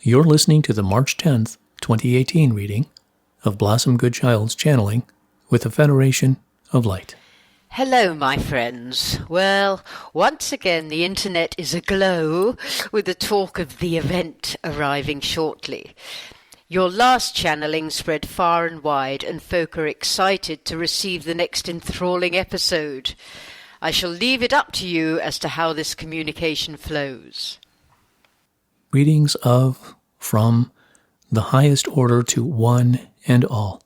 You're listening to the March 10th, 2018 reading of Blossom Goodchild's channeling with the Federation of Light. Hello, my friends. Well, once again, the internet is aglow with the talk of the event arriving shortly. Your last channeling spread far and wide, and folk are excited to receive the next enthralling episode. I shall leave it up to you as to how this communication flows. Readings of, from, the highest order to one and all.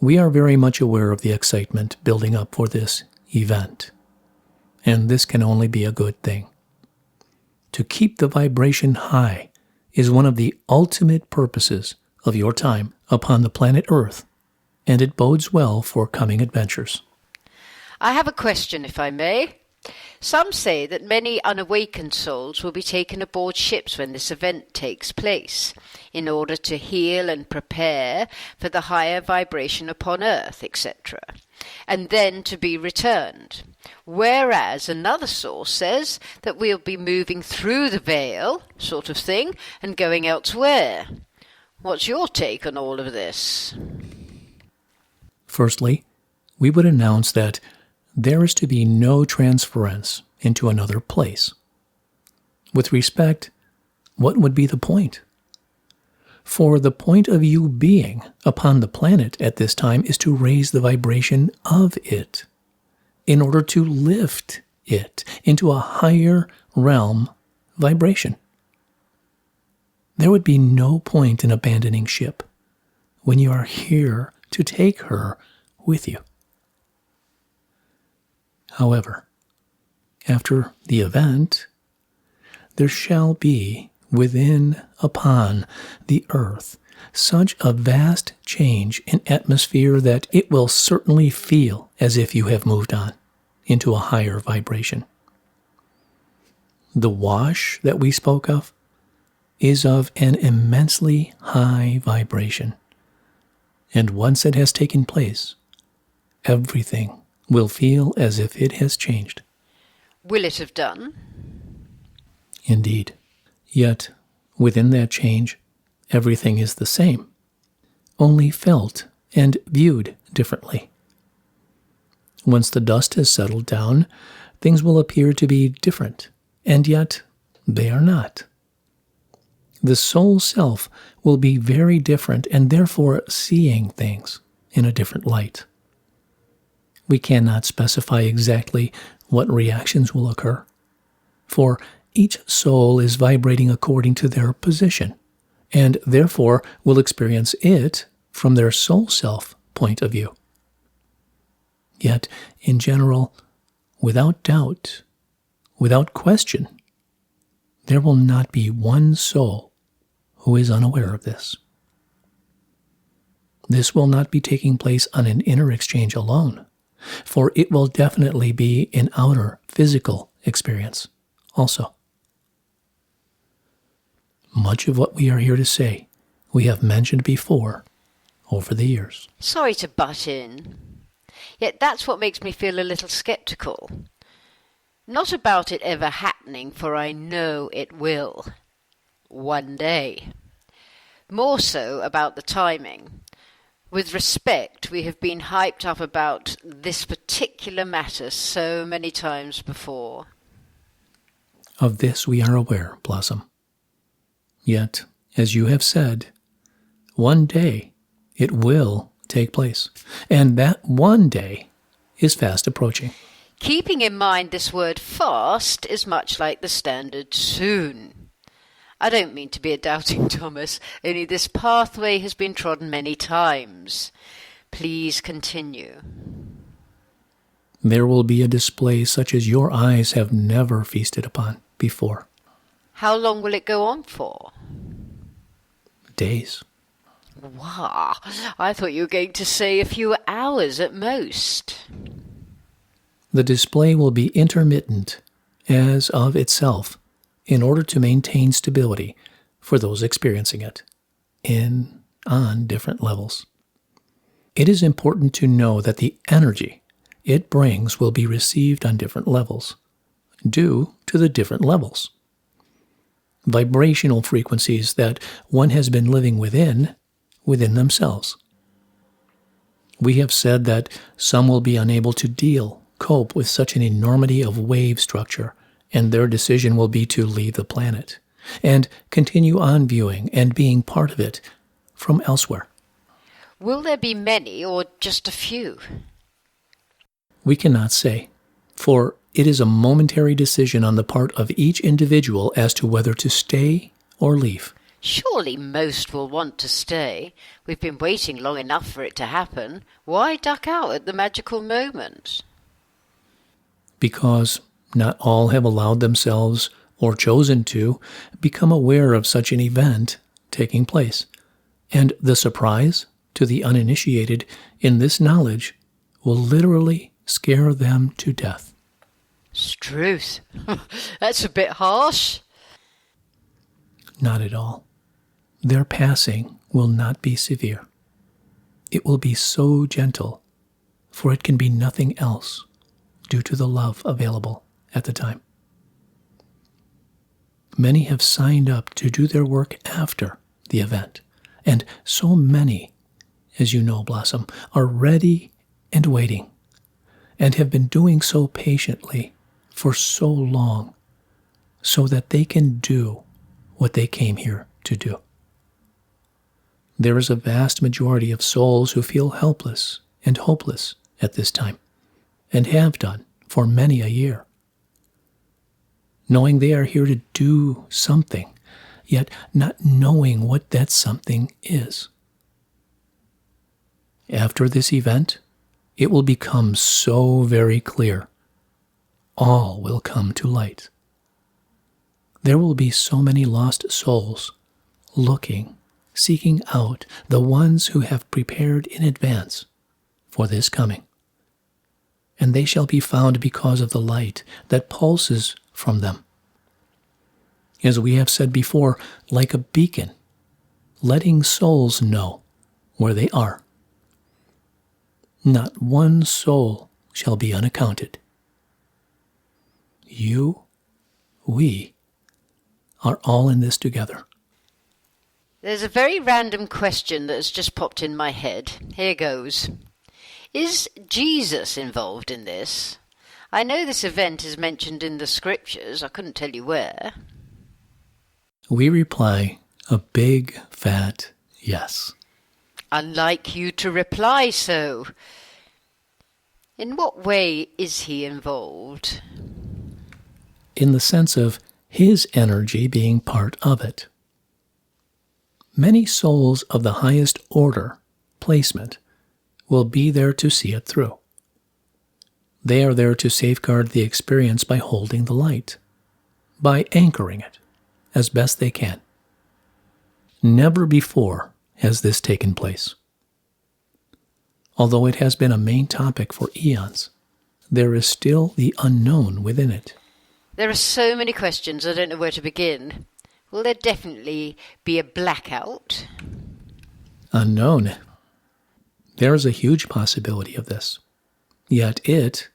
We are very much aware of the excitement building up for this event, and this can only be a good thing. To keep the vibration high is one of the ultimate purposes of your time upon the planet Earth, and it bodes well for coming adventures. I have a question, if I may. Some say that many unawakened souls will be taken aboard ships when this event takes place, in order to heal and prepare for the higher vibration upon Earth, etc., and then to be returned. Whereas another source says that we'll be moving through the veil, sort of thing, and going elsewhere. What's your take on all of this? Firstly, we would announce that there is to be no transference into another place. With respect, what would be the point? For the point of you being upon the planet at this time is to raise the vibration of it, in order to lift it into a higher realm vibration. There would be no point in abandoning ship when you are here to take her with you. However, after the event, there shall be within upon the earth such a vast change in atmosphere that it will certainly feel as if you have moved on into a higher vibration. The wash that we spoke of is of an immensely high vibration, and once it has taken place, everything will feel as if it has changed. Will it have done? Indeed. Yet, within that change, everything is the same, only felt and viewed differently. Once the dust has settled down, things will appear to be different, and yet they are not. The soul self will be very different and therefore seeing things in a different light. We cannot specify exactly what reactions will occur, for each soul is vibrating according to their position, and therefore will experience it from their soul self point of view. Yet, in general, without doubt, without question, there will not be one soul who is unaware of this. This will not be taking place on an inner exchange alone, for it will definitely be an outer physical experience also. Much of what we are here to say, we have mentioned before over the years. Sorry to butt in, yet that's what makes me feel a little skeptical. Not about it ever happening, for I know it will. One day. More so about the timing. With respect, we have been hyped up about this particular matter so many times before. Of this we are aware, Blossom. Yet, as you have said, one day it will take place, and that one day is fast approaching. Keeping in mind this word fast is much like the standard soon. I don't mean to be a doubting Thomas, only this pathway has been trodden many times. Please continue. There will be a display such as your eyes have never feasted upon before. How long will it go on for? Days. Wow, I thought you were going to say a few hours at most. The display will be intermittent as of itself, in order to maintain stability for those experiencing it on different levels. It is important to know that the energy it brings will be received on different levels, due to the different levels. vibrational frequencies that one has been living within themselves. We have said that some will be unable to cope with such an enormity of wave structure, and their decision will be to leave the planet and continue on viewing and being part of it from elsewhere. Will there be many or just a few? We cannot say, for it is a momentary decision on the part of each individual as to whether to stay or leave. Surely most will want to stay. We've been waiting long enough for it to happen. Why duck out at the magical moment? Because not all have allowed themselves or chosen to become aware of such an event taking place. And the surprise to the uninitiated in this knowledge will literally scare them to death. Struth. That's a bit harsh. Not at all. Their passing will not be severe. It will be so gentle, for it can be nothing else due to the love available at the time. Many have signed up to do their work after the event, and so many, as you know, Blossom, are ready and waiting, and have been doing so patiently for so long, so that they can do what they came here to do. There is a vast majority of souls who feel helpless and hopeless at this time, and have done for many a year, knowing they are here to do something, yet not knowing what that something is. After this event, it will become so very clear. All will come to light. There will be so many lost souls looking, seeking out the ones who have prepared in advance for this coming. And they shall be found because of the light that pulses from them. As we have said before, like a beacon, letting souls know where they are. Not one soul shall be unaccounted. You, we, are all in this together. There's a very random question that has just popped in my head. Here goes. Is Jesus involved in this? I know this event is mentioned in the scriptures. I couldn't tell you where. We reply a big, fat yes. I'd like you to reply so. In what way is he involved? In the sense of his energy being part of it. Many souls of the highest order, placement, will be there to see it through. They are there to safeguard the experience by holding the light, by anchoring it as best they can. Never before has this taken place. Although it has been a main topic for eons, there is still the unknown within it. There are so many questions, I don't know where to begin. Will there definitely be a blackout? Unknown. There is a huge possibility of this. Yet it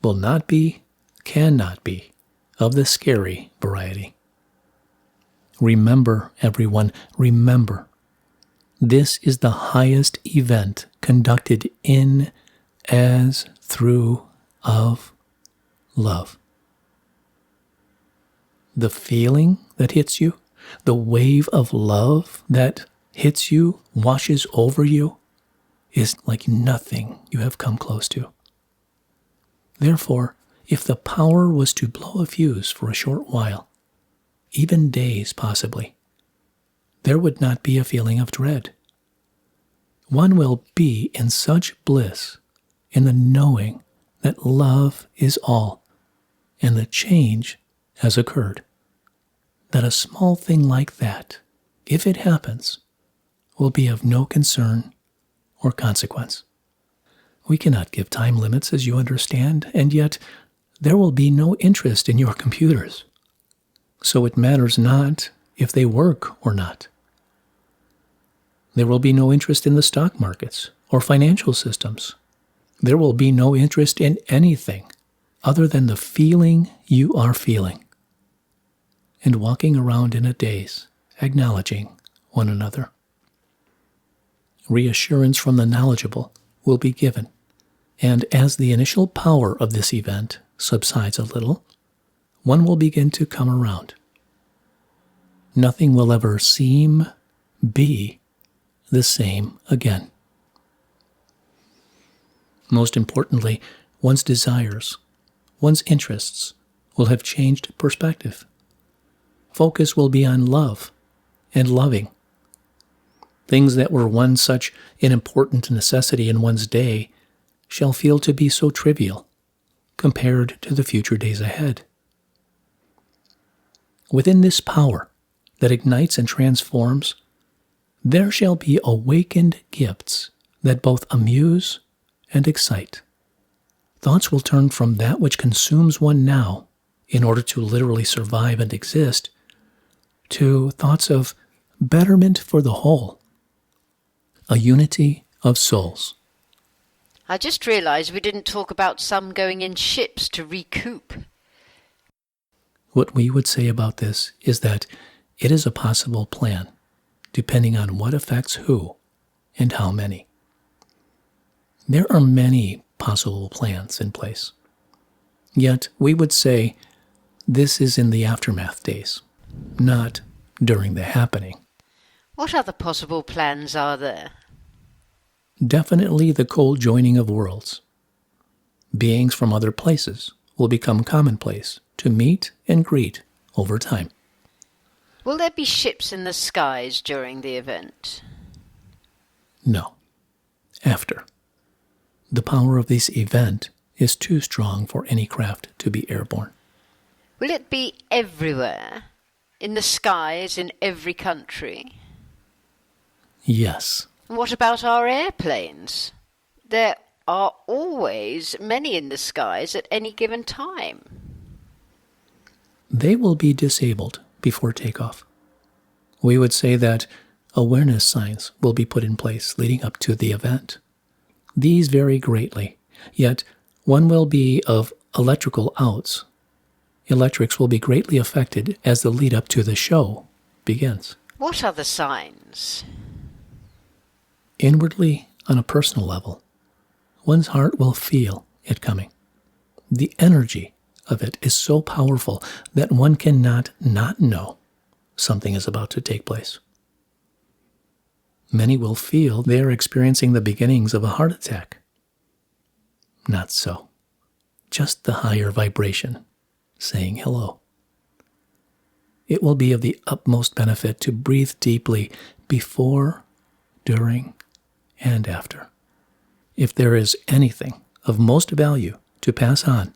will not be, cannot be, of the scary variety. Remember, everyone, remember. This is the highest event conducted in, as, through, of love. The feeling that hits you, the wave of love that hits you, washes over you, is like nothing you have come close to. Therefore, if the power was to blow a fuse for a short while, even days possibly, there would not be a feeling of dread. One will be in such bliss in the knowing that love is all, and the change has occurred, that a small thing like that, if it happens, will be of no concern or consequence. We cannot give time limits, as you understand, and yet there will be no interest in your computers. So it matters not if they work or not. There will be no interest in the stock markets or financial systems. There will be no interest in anything other than the feeling you are feeling. and walking around in a daze, acknowledging one another. Reassurance from the knowledgeable will be given, and as the initial power of this event subsides a little, one will begin to come around. Nothing will ever seem, be, the same again. Most importantly, one's desires, one's interests will have changed perspective. Focus will be on love and loving. Things that were once such an important necessity in one's day shall feel to be so trivial compared to the future days ahead. Within this power that ignites and transforms, there shall be awakened gifts that both amuse and excite. Thoughts will turn from that which consumes one now in order to literally survive and exist to thoughts of betterment for the whole, a unity of souls. I just realised we didn't talk about some going in ships to recoup. What we would say about this is that it is a possible plan, depending on what affects who and how many. There are many possible plans in place. Yet we would say this is in the aftermath days, not during the happening. What other possible plans are there? Definitely the cold joining of worlds. Beings from other places will become commonplace to meet and greet over time. Will there be ships in the skies during the event? No. After. The power of this event is too strong for any craft to be airborne. Will it be everywhere? In the skies in every country? Yes. And what about our airplanes? There are always many in the skies at any given time. They will be disabled before takeoff. We would say that awareness signs will be put in place leading up to the event. These vary greatly, yet one will be of electrical outs. Electrics will be greatly affected as the lead up to the show begins. What are the signs? Inwardly, on a personal level, one's heart will feel it coming. The energy of it is so powerful that one cannot not know something is about to take place. Many will feel they are experiencing the beginnings of a heart attack. Not so. Just the higher vibration saying hello. It will be of the utmost benefit to breathe deeply before, during, and after. If there is anything of most value to pass on,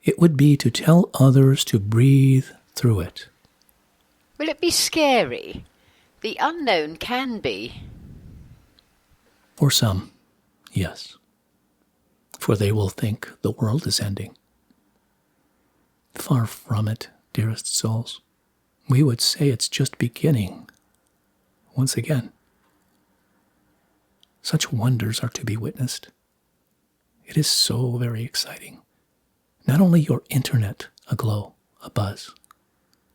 it would be to tell others to breathe through it. Will it be scary? The unknown can be. For some, yes. For they will think the world is ending. Far from it, dearest souls. We would say it's just beginning. Once again. Such wonders are to be witnessed. It is so very exciting. Not only your internet aglow, abuzz,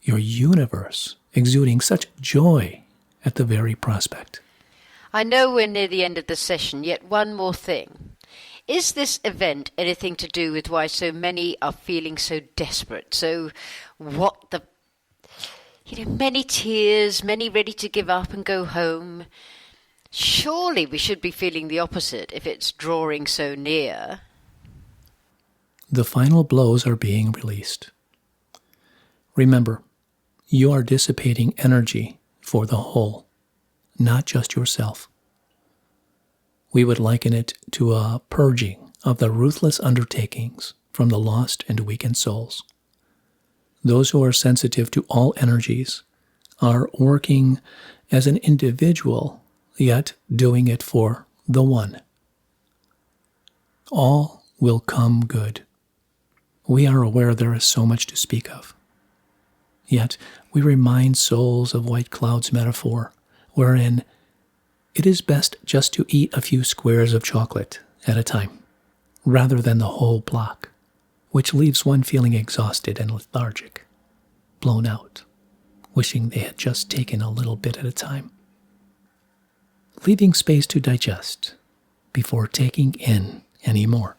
your universe exuding such joy at the very prospect. I know we're near the end of the session, yet one more thing. Is this event anything to do with why so many are feeling so desperate? Many tears, many ready to give up and go home. Surely we should be feeling the opposite if it's drawing so near. The final blows are being released. Remember, you are dissipating energy for the whole, not just yourself. We would liken it to a purging of the ruthless undertakings from the lost and weakened souls. Those who are sensitive to all energies are working as an individual, yet doing it for the one. All will come good. We are aware there is so much to speak of. Yet we remind souls of White Cloud's metaphor, wherein it is best just to eat a few squares of chocolate at a time, rather than the whole block, which leaves one feeling exhausted and lethargic. blown out, wishing they had just taken a little bit at a time. Leaving space to digest before taking in any more.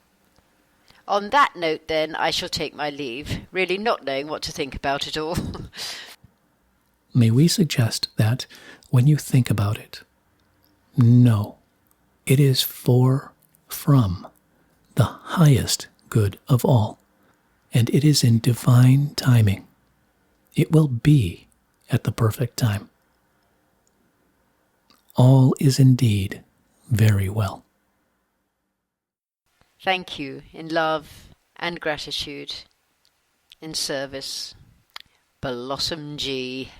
On that note, then, I shall take my leave, really not knowing what to think about it all. May we suggest that when you think about it, know it is from the highest good of all, and it is in divine timing. It will be at the perfect time. All is indeed very well. Thank you, in love and gratitude, in service. Blossom G.